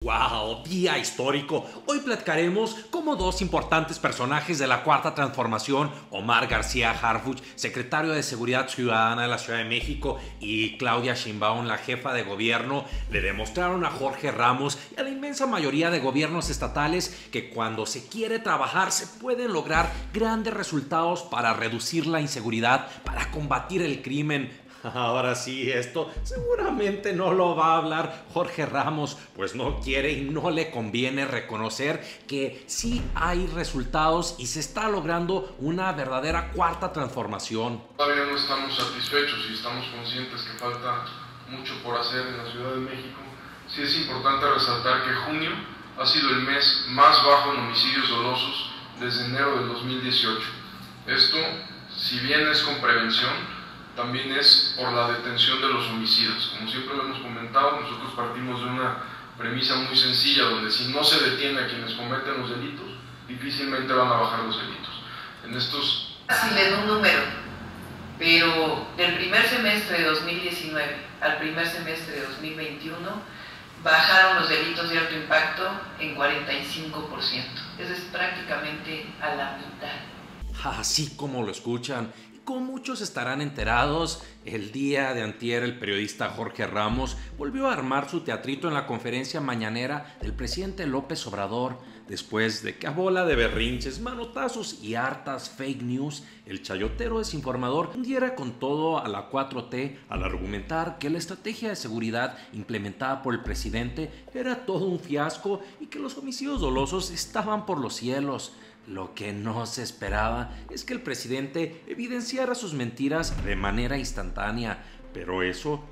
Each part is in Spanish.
¡Wow! Día histórico. Hoy platicaremos cómo dos importantes personajes de la Cuarta Transformación, Omar García Harfuch, secretario de Seguridad Ciudadana de la Ciudad de México, y Claudia Sheinbaum, la jefa de gobierno, le demostraron a Jorge Ramos y a la inmensa mayoría de gobiernos estatales que cuando se quiere trabajar se pueden lograr grandes resultados para reducir la inseguridad, para combatir el crimen. Ahora sí, esto seguramente no lo va a hablar Jorge Ramos, pues no quiere y no le conviene reconocer que sí hay resultados y se está logrando una verdadera cuarta transformación. Todavía no estamos satisfechos y estamos conscientes que falta mucho por hacer en la Ciudad de México. Sí es importante resaltar que junio ha sido el mes más bajo en homicidios dolosos desde enero del 2018. Esto, si bien es con prevención, también es por la detención de los homicidas. Como siempre lo hemos comentado, nosotros partimos de una premisa muy sencilla, donde si no se detiene a quienes cometen los delitos, difícilmente van a bajar los delitos. En estos... Si le doy un número, pero del primer semestre de 2019 al primer semestre de 2021, bajaron los delitos de alto impacto en 45%. Eso es prácticamente a la mitad. Así como lo escuchan. Como muchos estarán enterados, el día de antier el periodista Jorge Ramos volvió a armar su teatrito en la conferencia mañanera del presidente López Obrador, después de que a bola de berrinches, manotazos y hartas fake news, el chayotero desinformador diera con todo a la 4T al argumentar que la estrategia de seguridad implementada por el presidente era todo un fiasco y que los homicidios dolosos estaban por los cielos. Lo que no se esperaba es que el presidente evidenciara sus mentiras de manera instantánea. Pero eso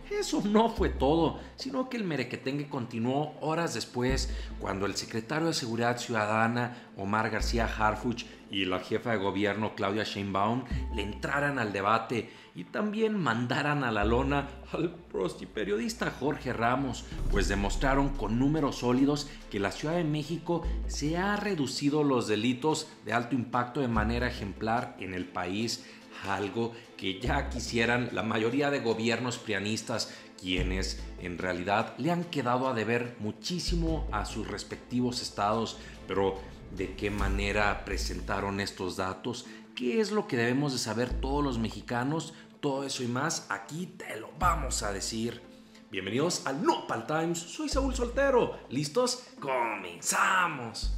no fue todo, sino que el merequetengue continuó horas después, cuando el secretario de Seguridad Ciudadana, Omar García Harfuch, y la jefa de gobierno, Claudia Sheinbaum, le entraran al debate y también mandaran a la lona al prostiperiodista Jorge Ramos, pues demostraron con números sólidos que la Ciudad de México se ha reducido los delitos de alto impacto de manera ejemplar en el país, algo que ya quisieran la mayoría de gobiernos prianistas, quienes en realidad le han quedado a deber muchísimo a sus respectivos estados. Pero ¿de qué manera presentaron estos datos? ¿Qué es lo que debemos de saber todos los mexicanos? Todo eso y más aquí te lo vamos a decir. Bienvenidos al Nopal Times, soy Saúl Soltero. ¿Listos? ¡Comenzamos!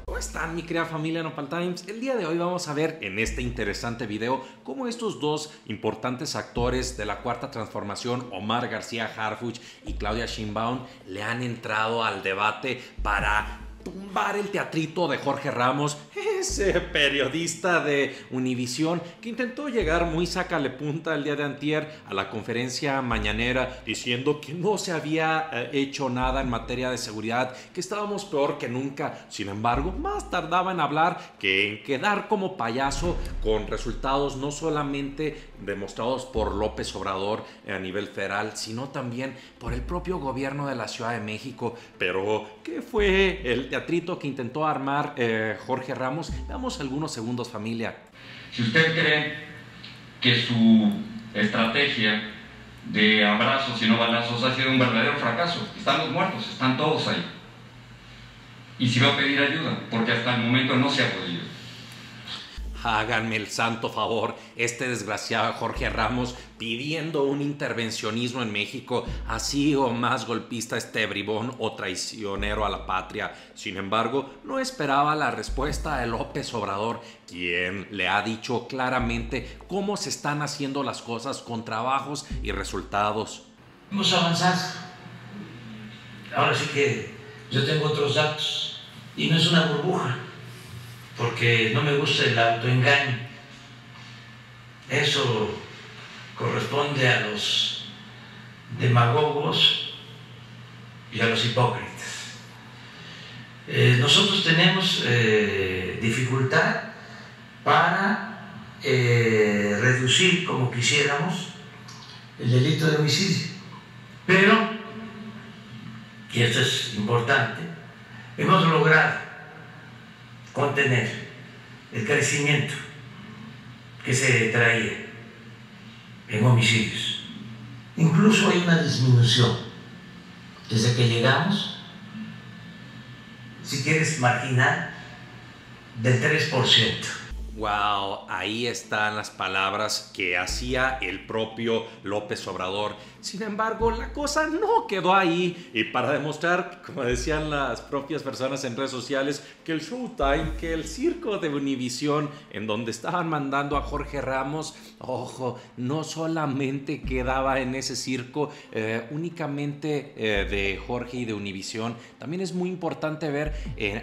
¿Cómo están, mi querida familia Nopal Times? El día de hoy vamos a ver en este interesante video cómo estos dos importantes actores de la Cuarta Transformación, Omar García Harfuch y Claudia Sheinbaum, le han entrado al debate para tumbar el teatrito de Jorge Ramos, ese periodista de Univisión que intentó llegar muy sácalepunta el día de antier a la conferencia mañanera diciendo que no se había hecho nada en materia de seguridad, que estábamos peor que nunca. Sin embargo, más tardaba en hablar que en quedar como payaso, con resultados no solamente demostrados por López Obrador a nivel federal, sino también por el propio gobierno de la Ciudad de México. Pero, ¿qué fue el teatrito que intentó armar Jorge Ramos? Veamos algunos segundos, familia. Si usted cree que su estrategia de abrazos y no balazos ha sido un verdadero fracaso, están los muertos, están todos ahí. Y si va a pedir ayuda, porque hasta el momento no se ha podido. Háganme el santo favor, este desgraciado Jorge Ramos pidiendo un intervencionismo en México, así o más golpista este bribón o traicionero a la patria. Sin embargo, no esperaba la respuesta de López Obrador, quien le ha dicho claramente cómo se están haciendo las cosas con trabajos y resultados. Hemos avanzado. Ahora sí que yo tengo otros datos y no es una burbuja, porque no me gusta el autoengaño. Eso corresponde a los demagogos y a los hipócritas. Nosotros tenemos dificultad para reducir como quisiéramos el delito de homicidio, pero, y esto es importante, hemos logrado contener el crecimiento que se traía en homicidios. Incluso hay una disminución. Desde que llegamos, si quieres marginal, del 3%. Wow, ahí están las palabras que hacía el propio López Obrador. Sin embargo, la cosa no quedó ahí. Y para demostrar, como decían las propias personas en redes sociales, que el Showtime, que el circo de Univisión, en donde estaban mandando a Jorge Ramos, ojo, no solamente quedaba en ese circo únicamente de Jorge y de Univisión. También es muy importante ver,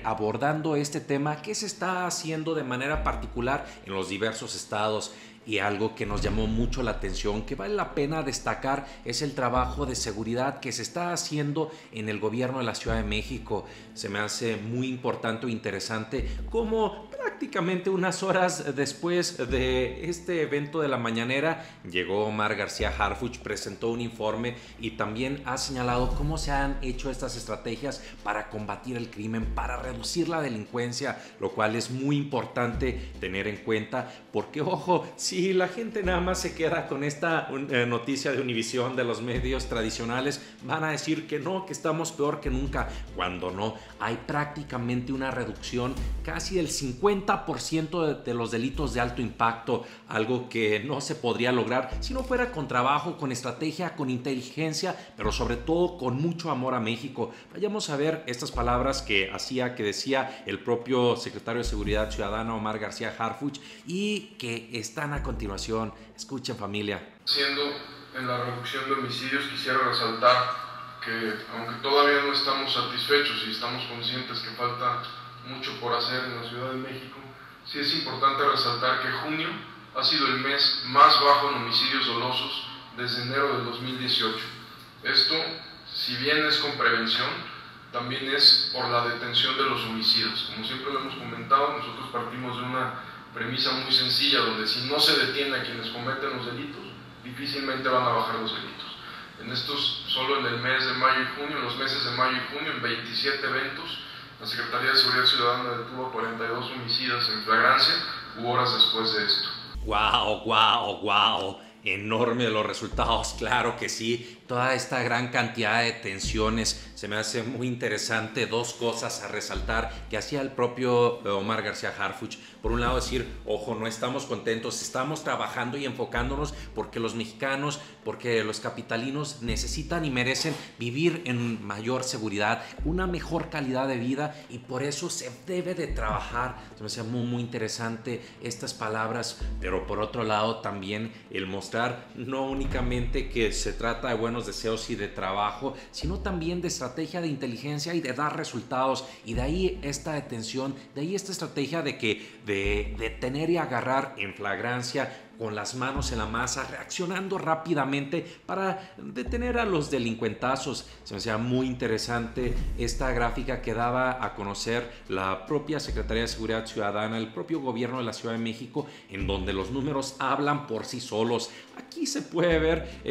abordando este tema, qué se está haciendo de manera particular en los diversos estados. Y algo que nos llamó mucho la atención, que vale la pena destacar, es el trabajo de seguridad que se está haciendo en el gobierno de la Ciudad de México. Se me hace muy importante o interesante cómo prácticamente unas horas después de este evento de la mañanera llegó Omar García Harfuch, presentó un informe y también ha señalado cómo se han hecho estas estrategias para combatir el crimen, para reducir la delincuencia, lo cual es muy importante tener en cuenta porque, ojo, si la gente nada más se queda con esta noticia de Univisión, de los medios tradicionales, van a decir que no, que estamos peor que nunca, cuando no, hay prácticamente una reducción casi del 50% de los delitos de alto impacto, algo que no se podría lograr si no fuera con trabajo, con estrategia, con inteligencia, pero sobre todo con mucho amor a México. Vayamos a ver estas palabras que decía el propio secretario de Seguridad Ciudadana, Omar García Harfuch, y que están a continuación. Escuchen, familia. Siendo en la reducción de homicidios, quisiera resaltar que aunque todavía no estamos satisfechos y estamos conscientes que falta mucho por hacer en la Ciudad de México, sí es importante resaltar que junio ha sido el mes más bajo en homicidios dolosos desde enero del 2018. Esto, si bien es con prevención, también es por la detención de los homicidas. Como siempre lo hemos comentado, nosotros partimos de una premisa muy sencilla, donde si no se detiene a quienes cometen los delitos, difícilmente van a bajar los delitos. En estos, solo en el mes de mayo y junio, en los meses de mayo y junio, en 27 eventos, la Secretaría de Seguridad Ciudadana detuvo a 42 homicidas en flagrancia u horas después de esto. ¡Wow! Enorme los resultados, claro que sí. Toda esta gran cantidad de detenciones, se me hace muy interesante. Dos cosas a resaltar que hacía el propio Omar García Harfuch. Por un lado decir, ojo, no estamos contentos, estamos trabajando y enfocándonos porque los mexicanos, porque los capitalinos necesitan y merecen vivir en mayor seguridad, una mejor calidad de vida, y por eso se debe de trabajar. Se me hace muy interesante estas palabras, pero por otro lado también el mostrar no únicamente que se trata de buenos deseos y de trabajo, sino también de estrategia de inteligencia y de dar resultados. Y de ahí esta detención, de ahí esta estrategia de detener y agarrar en flagrancia, con las manos en la masa, reaccionando rápidamente para detener a los delincuentazos. Se me hacía muy interesante esta gráfica que daba a conocer la propia Secretaría de Seguridad Ciudadana, el propio gobierno de la Ciudad de México, en donde los números hablan por sí solos. Aquí se puede ver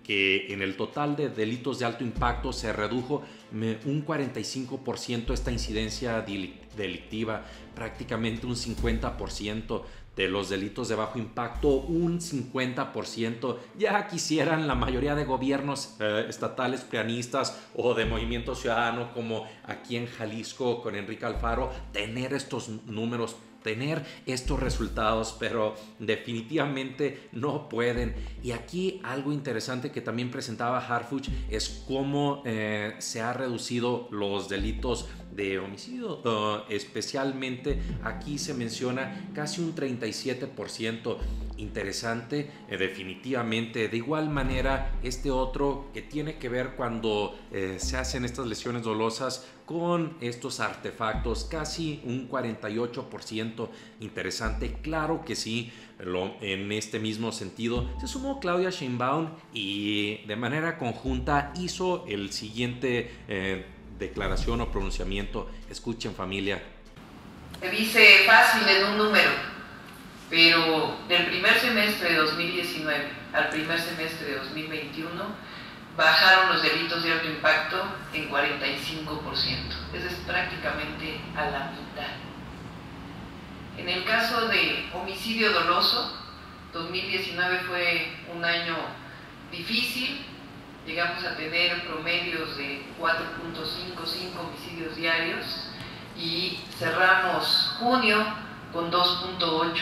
que en el total de delitos de alto impacto se redujo un 45% esta incidencia delictiva, prácticamente un 50%. De los delitos de bajo impacto, un 50%. Ya quisieran la mayoría de gobiernos estatales prianistas o de Movimiento Ciudadano, como aquí en Jalisco con Enrique Alfaro, tener estos números, tener estos resultados, pero definitivamente no pueden. Y aquí algo interesante que también presentaba Harfuch es cómo se ha reducido los delitos de homicidio, especialmente aquí se menciona casi un 37%. Interesante, definitivamente. De igual manera, este otro que tiene que ver cuando se hacen estas lesiones dolosas con estos artefactos, casi un 48%. Interesante, claro que sí. En este mismo sentido se sumó Claudia Sheinbaum y de manera conjunta hizo el siguiente declaración o pronunciamiento. Escuchen, familia. Se dice fácil en un número, pero del primer semestre de 2019 al primer semestre de 2021 bajaron los delitos de alto impacto en 45%. Eso es prácticamente a la mitad. En el caso de homicidio doloso, 2019 fue un año difícil, llegamos a tener promedios de 4.55 homicidios diarios y cerramos junio con 2.8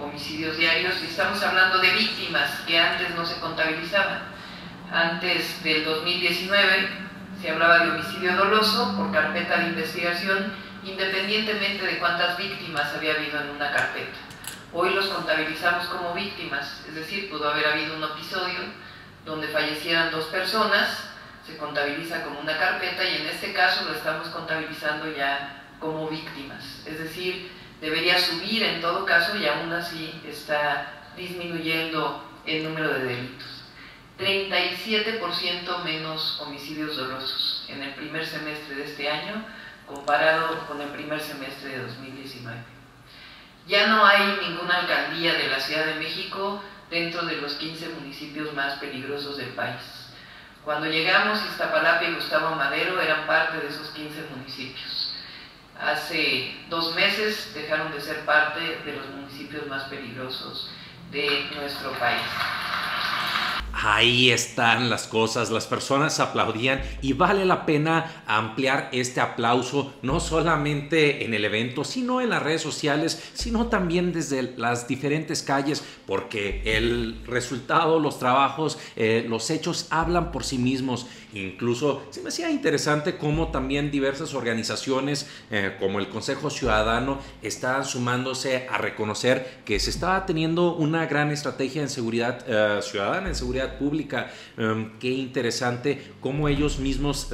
homicidios diarios, y estamos hablando de víctimas que antes no se contabilizaban. Antes del 2019 se hablaba de homicidio doloso por carpeta de investigación, independientemente de cuántas víctimas había habido en una carpeta. Hoy los contabilizamos como víctimas, es decir, pudo haber habido un episodio donde fallecieran 2 personas, se contabiliza como una carpeta, y en este caso lo estamos contabilizando ya como víctimas. Es decir, debería subir en todo caso, y aún así está disminuyendo el número de delitos. 37% menos homicidios dolosos en el primer semestre de este año comparado con el primer semestre de 2019. Ya no hay ninguna alcaldía de la Ciudad de México dentro de los 15 municipios más peligrosos del país. Cuando llegamos, Iztapalapa y Gustavo Madero eran parte de esos 15 municipios. Hace 2 meses dejaron de ser parte de los municipios más peligrosos de nuestro país. Ahí están las cosas, las personas aplaudían, y vale la pena ampliar este aplauso no solamente en el evento, sino en las redes sociales, sino también desde las diferentes calles, porque el resultado, los trabajos, los hechos hablan por sí mismos. Incluso se me hacía interesante cómo también diversas organizaciones como el Consejo Ciudadano estaban sumándose a reconocer que se estaba teniendo una gran estrategia en seguridad ciudadana, en seguridad pública. Qué interesante cómo ellos mismos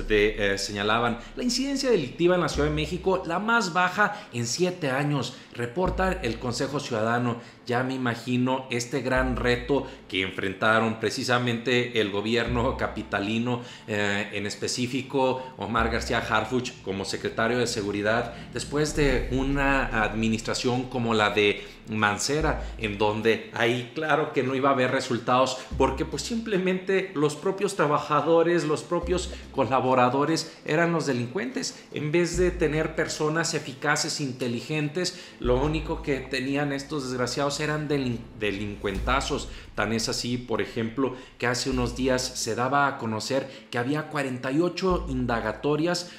señalaban la incidencia delictiva en la Ciudad de México, la más baja en 7 años, reporta el Consejo Ciudadano. Ya me imagino este gran reto que enfrentaron precisamente el gobierno capitalino, en específico Omar García Harfuch como secretario de Seguridad, después de una administración como la de Mancera, en donde ahí claro que no iba a haber resultados, porque pues simplemente los propios trabajadores, los propios colaboradores eran los delincuentes. En vez de tener personas eficaces, inteligentes, lo único que tenían estos desgraciados eran delincuentazos. Tan es así, por ejemplo, que hace unos días se daba a conocer que había 48 indagatorias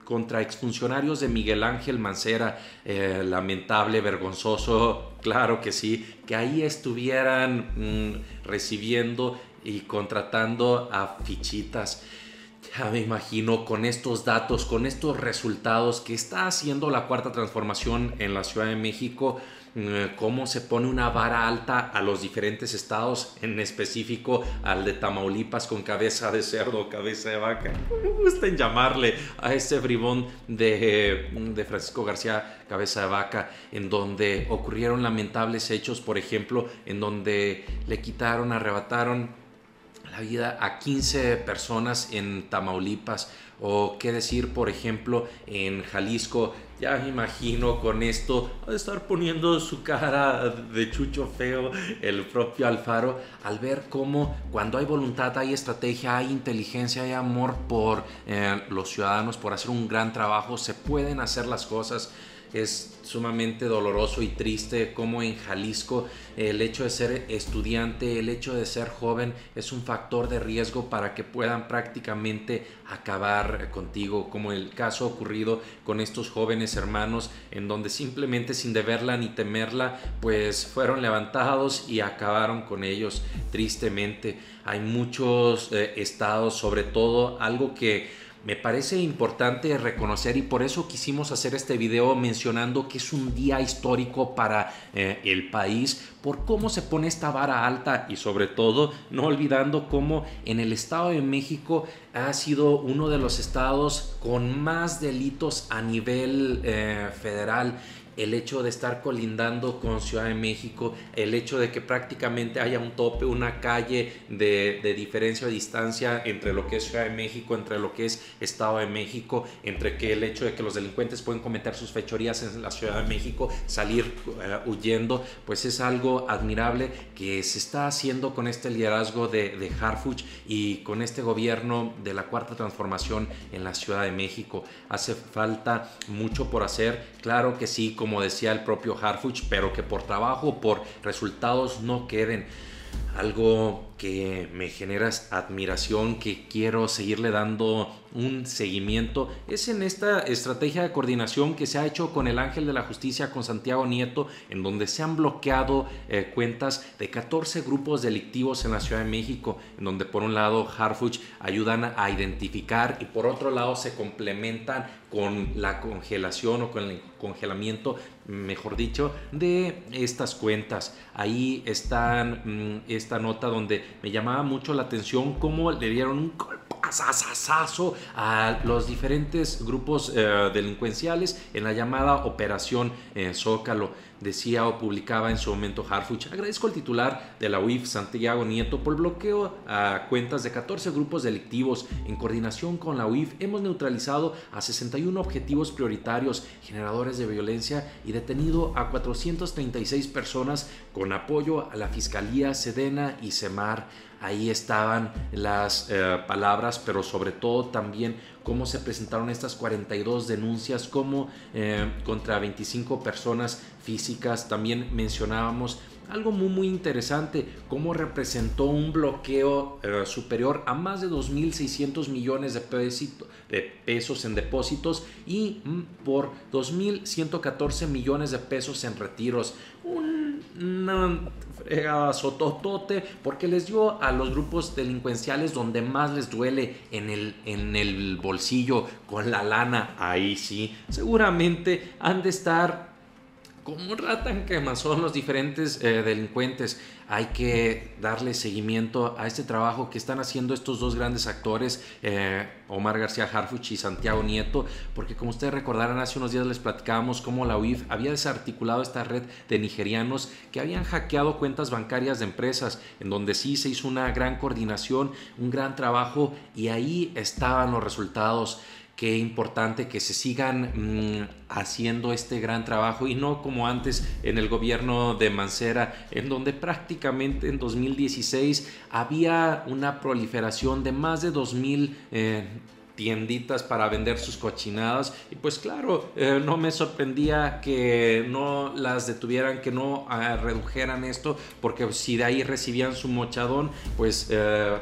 contra exfuncionarios de Miguel Ángel Mancera. Lamentable, vergonzoso, claro que sí, que ahí estuvieran recibiendo y contratando a fichitas. Ya me imagino con estos datos, con estos resultados que está haciendo la Cuarta Transformación en la Ciudad de México, cómo se pone una vara alta a los diferentes estados, en específico al de Tamaulipas con cabeza de cerdo, cabeza de vaca, me gusta llamarle a ese bribón de Francisco García Cabeza de Vaca, en donde ocurrieron lamentables hechos, por ejemplo, en donde le quitaron, arrebataron la vida a 15 personas en Tamaulipas. O qué decir, por ejemplo, en Jalisco. Ya me imagino con esto ha de estar poniendo su cara de chucho feo el propio Alfaro, al ver cómo cuando hay voluntad, hay estrategia, hay inteligencia, hay amor por los ciudadanos, por hacer un gran trabajo, se pueden hacer las cosas. Es sumamente doloroso y triste cómo en Jalisco el hecho de ser estudiante, el hecho de ser joven es un factor de riesgo para que puedan prácticamente acabar contigo, como el caso ocurrido con estos jóvenes hermanos, en donde simplemente sin deberla ni temerla pues fueron levantados y acabaron con ellos. Tristemente hay muchos estados, sobre todo algo que me parece importante reconocer, y por eso quisimos hacer este video mencionando que es un día histórico para el país, por cómo se pone esta vara alta, y sobre todo no olvidando cómo en el Estado de México ha sido uno de los estados con más delitos a nivel federal. El hecho de estar colindando con Ciudad de México, el hecho de que prácticamente haya un tope, una calle de diferencia o distancia entre lo que es Ciudad de México, entre lo que es Estado de México, entre que el hecho de que los delincuentes pueden cometer sus fechorías en la Ciudad de México, salir huyendo, pues es algo admirable que se está haciendo con este liderazgo de Harfuch y con este gobierno de la Cuarta Transformación en la Ciudad de México. Hace falta mucho por hacer, claro que sí, como decía el propio Harfuch, pero que por trabajo, por resultados no queden. Algo que me genera admiración, que quiero seguirle dando un seguimiento, es en esta estrategia de coordinación que se ha hecho con el Ángel de la Justicia, con Santiago Nieto, en donde se han bloqueado cuentas de 14 grupos delictivos en la Ciudad de México, en donde por un lado Harfuch ayudan a identificar y por otro lado se complementan con la congelación o con el congelamiento, mejor dicho, de estas cuentas. Ahí están esta nota donde me llamaba mucho la atención cómo le dieron un golpazazazo a los diferentes grupos delincuenciales en la llamada Operación Zócalo. Decía o publicaba en su momento Harfuch: agradezco al titular de la UIF, Santiago Nieto, por el bloqueo a cuentas de 14 grupos delictivos. En coordinación con la UIF hemos neutralizado a 61 objetivos prioritarios generadores de violencia y detenido a 436 personas con apoyo a la Fiscalía, Sedena y Semar. Ahí estaban las palabras, pero sobre todo también cómo se presentaron estas 42 denuncias, como contra 25 personas físicas. También mencionábamos algo muy interesante, cómo representó un bloqueo superior a más de 2.600 millones de pesos en depósitos y por 2.114 millones de pesos en retiros. Una fregazototote, porque les dio a los grupos delincuenciales donde más les duele, en el bolsillo, con la lana. Ahí sí, seguramente han de estar como rata en quemazón los diferentes delincuentes. Hay que darle seguimiento a este trabajo que están haciendo estos dos grandes actores, Omar García Harfuch y Santiago Nieto, porque como ustedes recordarán, hace unos días les platicábamos cómo la UIF había desarticulado esta red de nigerianos que habían hackeado cuentas bancarias de empresas, en donde sí se hizo una gran coordinación, un gran trabajo, y ahí estaban los resultados. Qué importante que se sigan haciendo este gran trabajo y no como antes en el gobierno de Mancera, en donde prácticamente en 2016 había una proliferación de más de 2,000 tienditas para vender sus cochinadas, y pues claro, no me sorprendía que no las detuvieran, que no redujeran esto, porque si de ahí recibían su mochadón, pues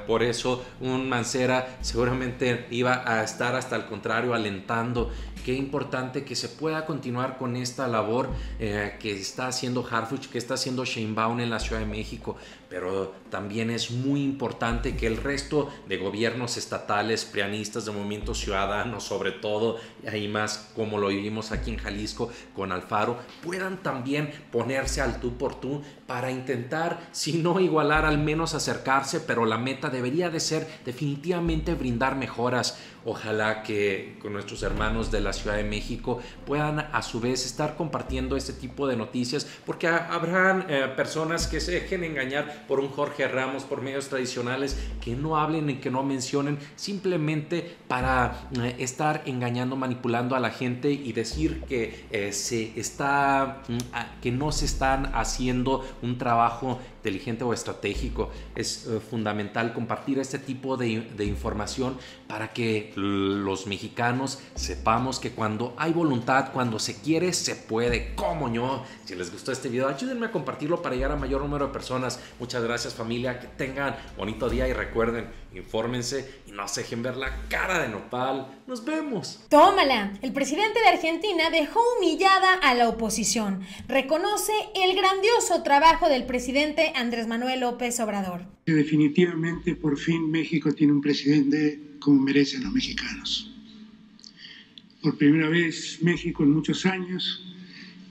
por eso un Mancera seguramente iba a estar hasta el contrario alentando. Qué importante que se pueda continuar con esta labor que está haciendo Harfuch, que está haciendo Sheinbaum en la Ciudad de México, pero también es muy importante que el resto de gobiernos estatales, prianistas, de Movimiento Ciudadano, sobre todo, y ahí más como lo vivimos aquí en Jalisco con Alfaro, puedan también ponerse al tú por tú para intentar, si no igualar, al menos acercarse, pero la meta debería de ser definitivamente brindar mejoras. Ojalá que con nuestros hermanos de la Ciudad de México puedan a su vez estar compartiendo este tipo de noticias, porque habrán personas que se dejen engañar por un Jorge Ramos, por medios tradicionales, que no hablen y que no mencionen, simplemente para estar engañando, manipulando a la gente y decir que que no se están haciendo un trabajo inteligente o estratégico. Es fundamental compartir este tipo de información para que los mexicanos sepamos que cuando hay voluntad, cuando se quiere, se puede. ¿Cómo no? Si les gustó este video, ayúdenme a compartirlo para llegar a mayor número de personas. Muchas gracias, familia, que tengan bonito día y recuerden, infórmense y no se dejen ver la cara de nopal. Nos vemos. Tómala. El presidente de Argentina dejó humillada a la oposición. Reconoce el grandioso trabajo del presidente Andrés Manuel López Obrador. Definitivamente, por fin México tiene un presidente como merecen los mexicanos. Por primera vez, México en muchos años